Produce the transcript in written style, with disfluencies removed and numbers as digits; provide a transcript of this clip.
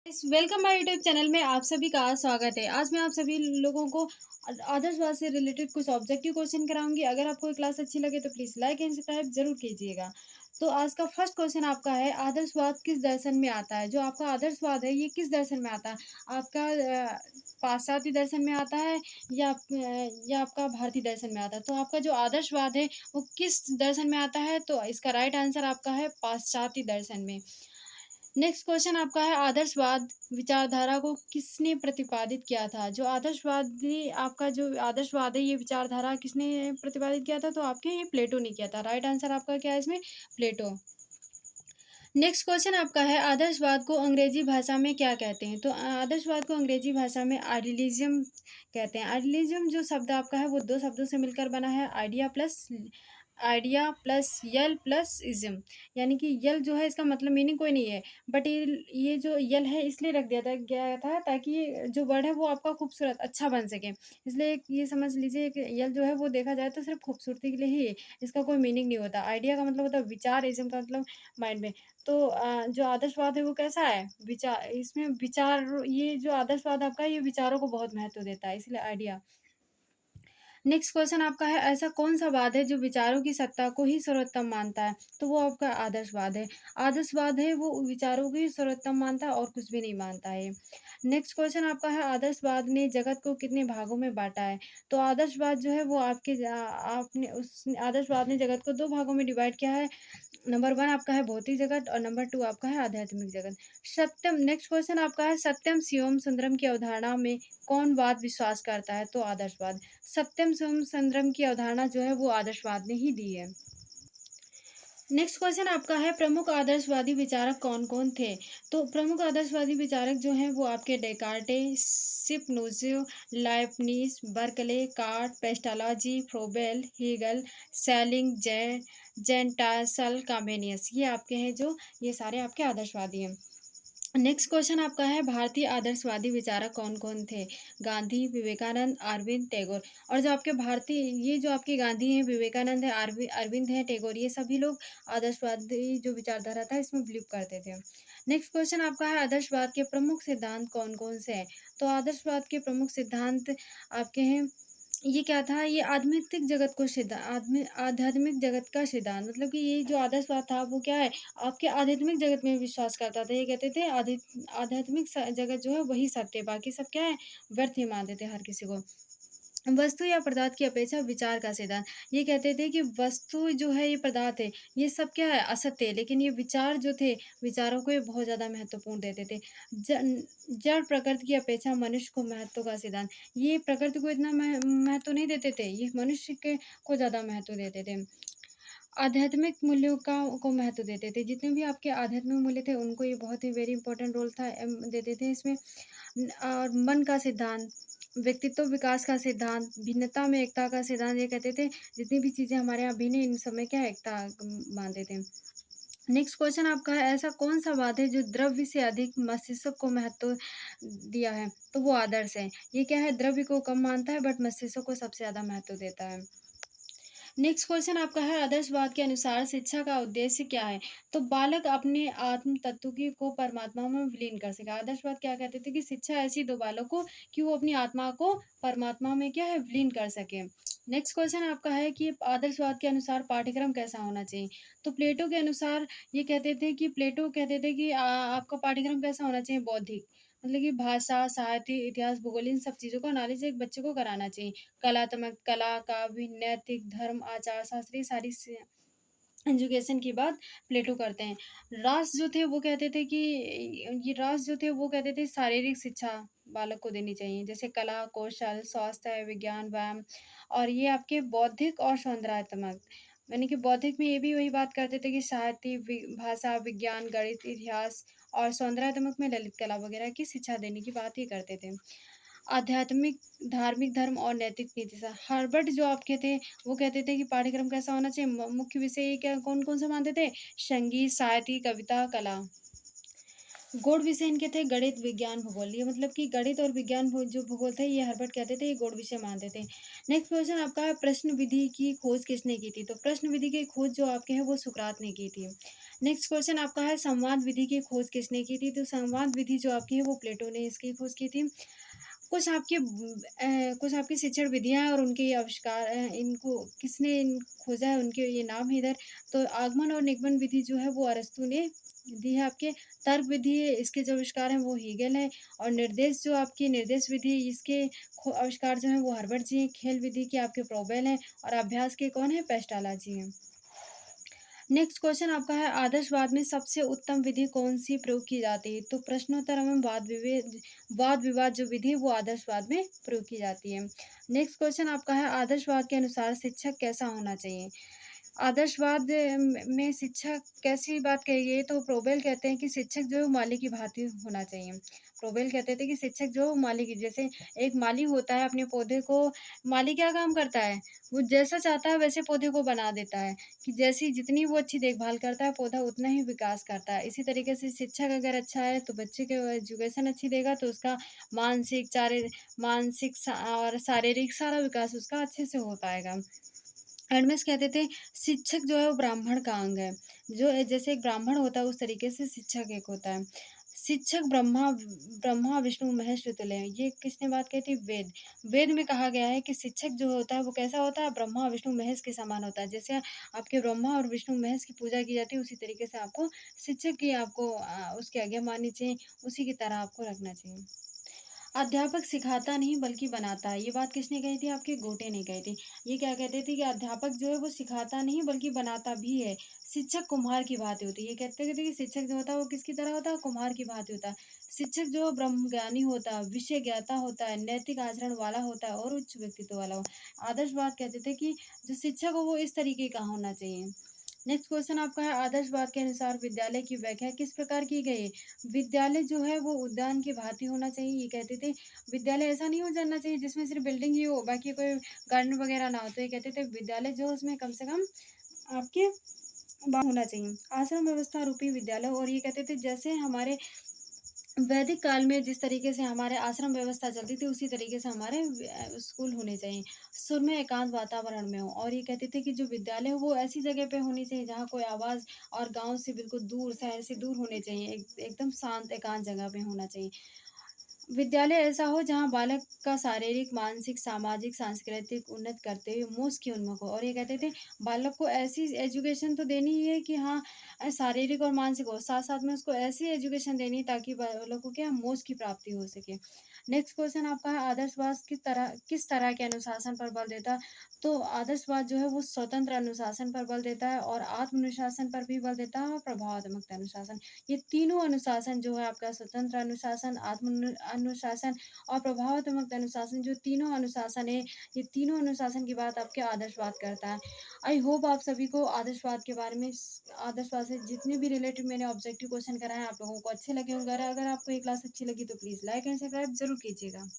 Welcome my YouTube channel में आप सभी का स्वागत है। आज मैं आप सभी लोगों को आदर्शवाद से रिलेटेड कुछ ऑब्जेक्टिव क्वेश्चन कराऊंगी। अगर आपको ये क्लास अच्छी लगे तो प्लीज़ लाइक एंड सब्सक्राइब जरूर कीजिएगा। तो आज का फर्स्ट क्वेश्चन आपका है, आदर्शवाद किस दर्शन में आता है? जो आपका आदर्शवाद है ये किस दर्शन में आता है? आपका पाश्चात्य दर्शन में आता है या आपका भारतीय दर्शन में आता है? तो आपका जो आदर्शवाद है वो किस दर्शन में आता है? तो इसका राइट आंसर आपका है पाश्चात्य दर्शन में। नेक्स्ट क्वेश्चन आपका है, आदर्शवाद विचारधारा को किसने प्रतिपादित किया था? जो आदर्शवादी आपका जो आदर्शवाद है ये विचारधारा किसने प्रतिपादित किया था? तो आपके ये प्लेटो ने किया था। राइट आंसर आपका क्या है इसमें? प्लेटो। नेक्स्ट क्वेश्चन आपका है, आदर्शवाद को अंग्रेजी भाषा में क्या कहते हैं? तो आदर्शवाद को अंग्रेजी भाषा में आइडियलिज्म कहते हैं। आइडियलिज्म जो शब्द आपका है वो दो शब्दों से मिलकर बना है, आइडिया प्लस यल प्लस इज्म। यानी कि यल जो है इसका मतलब मीनिंग कोई नहीं है, बट ये जो यल है इसलिए रख दिया था गया था ताकि ये जो वर्ड है वो आपका खूबसूरत अच्छा बन सके। इसलिए ये समझ लीजिए कि यल जो है वो देखा जाए तो सिर्फ खूबसूरती के लिए ही है, इसका कोई मीनिंग नहीं होता। आइडिया का मतलब होता है विचार, इज्म का मतलब माइंड में। तो जो आदर्शवाद है वो कैसा है? विचार, इसमें विचार, ये जो आदर्शवाद आपका है ये विचारों को बहुत महत्व देता है, इसलिए आइडिया। नेक्स्ट क्वेश्चन आपका है, ऐसा कौन सा वाद है जो विचारों की सत्ता को ही सर्वोत्तम मानता है? तो वो आपका आदर्शवाद है। आदर्शवाद है वो विचारों को ही सर्वोत्तम मानता है और कुछ भी नहीं मानता है। नेक्स्ट क्वेश्चन आपका है, आदर्शवाद ने जगत को कितने भागों में बांटा है? तो आदर्शवाद जो है वो आपने उस आदर्शवाद ने जगत को दो भागों में डिवाइड किया है। नंबर 1 आपका है भौतिक जगत और नंबर 2 आपका है आध्यात्मिक जगत। सत्यम, नेक्स्ट क्वेश्चन आपका है, सत्यम शिवम सुंदरम की अवधारणा में कौन वाद विश्वास करता है? तो आदर्शवाद। सत्यम शिवम सुंदरम की अवधारणा जो है वो आदर्शवाद ने ही दी है। नेक्स्ट क्वेश्चन आपका है, प्रमुख आदर्शवादी विचारक कौन कौन थे? तो प्रमुख आदर्शवादी विचारक जो हैं वो आपके Descartes, Spinoza, Leibniz, Berkeley, Kant, Pestalozzi, Froebel, Hegel, Schelling, जेंटासल, कामेनियस, ये आपके हैं जो ये सारे आपके आदर्शवादी हैं। नेक्स्ट क्वेश्चन आपका है, भारतीय आदर्शवादी विचारक कौन कौन थे? गांधी, विवेकानंद, अरविंद, टैगोर। और जो आपके भारतीय ये जो आपके गांधी हैं, विवेकानंद है, अरविंद है, टैगोर, ये सभी लोग आदर्शवादी जो विचारधारा था इसमें बिलीव करते थे। नेक्स्ट क्वेश्चन आपका है, आदर्शवाद के प्रमुख सिद्धांत कौन कौन से हैं? तो आदर्शवाद के प्रमुख सिद्धांत आपके हैं, ये क्या था? ये आध्यात्मिक जगत को आध्यात्मिक जगत का सिद्धांत, मतलब कि ये जो आदर्शवाद था वो क्या है, आपके आध्यात्मिक जगत में विश्वास करता था। ये कहते थे आध्यात्मिक जगत जो है वही सत्य है, बाकी सब क्या है, व्यर्थ ही मानते थे हर किसी को। वस्तु या पदार्थ की अपेक्षा विचार का सिद्धांत, ये कहते थे कि वस्तु जो है ये पदार्थ है, ये सब क्या है, असत्य है, लेकिन ये विचार जो थे, विचारों को ये बहुत ज़्यादा महत्वपूर्ण देते थे। जड़ प्रकृति की अपेक्षा मनुष्य को महत्व का सिद्धांत, ये प्रकृति को इतना महत्व नहीं देते थे, ये मनुष्य के को ज़्यादा महत्व देते थे। आध्यात्मिक मूल्यों को महत्व देते थे, जितने भी आपके आध्यात्मिक मूल्य थे उनको ये बहुत ही वेरी इंपॉर्टेंट रोल था, देते थे इसमें। और मन का सिद्धांत, व्यक्तित्व विकास का सिद्धांत, भिन्नता में एकता का सिद्धांत, ये कहते थे जितनी भी चीज़ें हमारे यहाँ भिन्न हैं, इन सब में क्या है, एकता मानते थे। नेक्स्ट क्वेश्चन आपका है, ऐसा कौन सा वाद है जो द्रव्य से अधिक मस्तिष्क को महत्व दिया है? तो वो आदर्श है। ये क्या है, द्रव्य को कम मानता है बट मस्तिष्क को सबसे ज़्यादा महत्व देता है। नेक्स्ट क्वेश्चन आपका है, आदर्शवाद के अनुसार शिक्षा का उद्देश्य क्या है? तो बालक अपने आत्म तत्व की को परमात्मा में विलीन कर सके। आदर्शवाद क्या कहते थे कि शिक्षा ऐसी दो बालक को कि वो अपनी आत्मा को परमात्मा में क्या है, विलीन कर सके। नेक्स्ट क्वेश्चन आपका है कि आदर्शवाद के अनुसार पाठ्यक्रम कैसा होना चाहिए? तो प्लेटो के अनुसार ये कहते थे कि प्लेटो कहते थे कि आपका पाठ्यक्रम कैसा होना चाहिए, बौद्धिक, मतलब कि भाषा, साहित्य, इतिहास, भूगोल, इन सब चीज़ों का नॉलेज एक बच्चे को कराना चाहिए। कलात्मक, कला, काव्य, नैतिक, धर्म, आचार शास्त्र, ये सारी एजुकेशन की बात प्लेटो करते हैं। रास जो थे वो कहते थे कि ये रास जो थे वो कहते थे शारीरिक शिक्षा बालक को देनी चाहिए, जैसे कला, कौशल, स्वास्थ्य, विज्ञान, व्यायाम। और ये आपके बौद्धिक और सौंदर्यात्मक, यानी कि बौद्धिक में ये भी वही बात करते थे कि साहित्य, भाषा, विज्ञान, गणित, इतिहास, और सौंदर्यात्मक में ललित कला वगैरह की शिक्षा देने की बात ही करते थे। आध्यात्मिक, धार्मिक, धर्म और नैतिक नीति से हार्वर्ड जो आपके थे वो कहते थे कि पाठ्यक्रम कैसा होना चाहिए, मुख्य विषय क्या कौन कौन से मानते थे, संगीत, साहित्य, कविता, कला। गौड़ विषय इनके थे गणित, विज्ञान, भूगोल। ये मतलब कि गणित और विज्ञान जो भूगोल थे ये हर्बर्ट कहते थे, ये गौड़ विषय मानते थे। नेक्स्ट क्वेश्चन आपका है प्रश्न विधि की खोज किसने की थी? तो प्रश्न विधि की खोज जो आपके है वो सुकरात ने की थी। नेक्स्ट क्वेश्चन आपका है संवाद विधि की खोज किसने की थी? तो संवाद विधि जो आपकी है वो प्लेटो ने इसकी खोज की थी। कुछ आपकी शिक्षण विधियाँ और उनके आविष्कार इनको किसने खोजा है उनके ये नाम है इधर। तो आगमन और निगमन विधि जो है वो अरस्तू ने दी है आपके। तर्क विधि है इसके जो आविष्कार हैं वो हीगल है। और निर्देश जो आपकी निर्देश विधि इसके आविष्कार जो है वो हर्बर्ट जी हैं। खेल विधि के आपके प्रोबेल हैं। और अभ्यास के कौन है पेस्टाला जी हैं। नेक्स्ट क्वेश्चन आपका है आदर्शवाद में सबसे उत्तम विधि कौन-सी प्रयोग की जाती है? तो प्रश्नोत्तर एवं वाद विवाद जो विधि है वो आदर्शवाद में प्रयोग की जाती है। नेक्स्ट क्वेश्चन आपका है आदर्शवाद के अनुसार शिक्षक कैसा होना चाहिए? आदर्शवाद में शिक्षक कैसी बात कही गई है तो प्रोबेल कहते हैं कि शिक्षक जो है वो माली की भांति होना चाहिए। प्रोबेल कहते थे कि शिक्षक जो है वो माली की जैसे एक माली होता है अपने पौधे को माली क्या काम करता है? वो जैसा चाहता है वैसे पौधे को बना देता है। कि जैसी जितनी वो अच्छी देखभाल करता है, पौधा उतना ही विकास करता है। इसी तरीके से शिक्षक अगर अच्छा है, तो बच्चे को एजुकेशन अच्छी देगा, तो उसका मानसिक और शारीरिक सारा विकास उसका अच्छे से हो पाएगा। हर्मेस कहते थे, शिक्षक जो है वो ब्राह्मण का अंग है। जो जैसे एक ब्राह्मण होता है, उस तरीके से शिक्षक एक होता है। शिक्षक ब्रह्मा, विष्णु, महेश तुल्य हैं। ये किसने बात कही थी? वेद। वेद में कहा गया है कि शिक्षक जो होता है, वो कैसा होता है? ब्रह्मा, विष्णु, महेश के समान होता है। जैसे आपके ब्रह्मा और विष्णु, महेश की पूजा की जाती है, उसी तरीके से आपको शिक्षक की उसकी आज्ञा माननी चाहिए, उसी की तरह आपको रखना चाहिए। अध्यापक सिखाता नहीं बल्कि बनाता है। ये बात किसने कही थी? आपके गोटे ने कही थी। ये क्या कहते थे कि अध्यापक जो है वो सिखाता नहीं बल्कि बनाता भी है। शिक्षक कुम्हार की भांति होती है। ये कहते थे कि शिक्षक जो होता है वो किसकी तरह होता है? कुम्हार की भांति होता है। शिक्षक जो ब्रह्मज्ञानी होता है, विषय ज्ञाता होता है, नैतिक आचरण वाला होता है और उच्च व्यक्तित्व वाला हो। आदर्शवाद कहते थे कि जो शिक्षक हो वो इस तरीके का होना चाहिए। नेक्स्ट क्वेश्चन आपका है आदर्शवाद के अनुसार विद्यालय की व्याख्या किस प्रकार की गई है? विद्यालय जो है वो उद्यान की भांति होना चाहिए। ये कहते थे विद्यालय ऐसा नहीं हो जाना चाहिए जिसमें सिर्फ बिल्डिंग ही हो बाकी कोई गार्डन वगैरह ना हो। तो ये कहते थे विद्यालय जो है उसमें कम से कम आपके होना चाहिए। आश्रम व्यवस्था रूपी विद्यालय। और ये कहते थे जैसे हमारे वैदिक काल में जिस तरीके से हमारे आश्रम व्यवस्था चलती थी उसी तरीके से हमारे स्कूल होने चाहिए। सुरम्य एकांत वातावरण में हो। और ये कहते थे कि जो विद्यालय हो वो ऐसी जगह पे होनी चाहिए जहाँ कोई आवाज़ और गाँव से बिल्कुल दूर, शहर से दूर होने चाहिए। एकदम शांत एकांत जगह पे होना चाहिए। विद्यालय ऐसा हो जहाँ बालक का शारीरिक, मानसिक, सामाजिक, सांस्कृतिक उन्नत करते हुए मोक्ष की उन्मुख हो। और ये कहते थे बालक को ऐसी एजुकेशन तो देनी ही है कि हाँ शारीरिक और मानसिक हो, साथ-साथ में उसको ऐसी एजुकेशन देनी है ताकि बालक को क्या मोक्ष की प्राप्ति हो सके। नेक्स्ट क्वेश्चन आपका है आदर्शवाद किस तरह के अनुशासन पर बल देता है? तो आदर्शवाद जो है वो स्वतंत्र अनुशासन पर बल देता है और आत्म अनुशासन पर भी बल देता है और प्रभावात्मक अनुशासन। ये तीनों अनुशासन जो है आपका स्वतंत्र अनुशासन, अनुशासन और प्रभावात्मक अनुशासन जो तीनों अनुशासन है, ये तीनों अनुशासन की बात आपके आदर्शवाद करता है। आई होप आप सभी को आदर्शवाद के बारे में आदर्शवाद से जितने भी रिलेटेड मैंने ऑब्जेक्टिव क्वेश्चन कराए हैं, आप लोगों को अच्छे लगे होंगे। अगर आपको ये क्लास अच्छी लगी तो प्लीज़ लाइक एंड सब्सक्राइब ज़रूर कीजिएगा।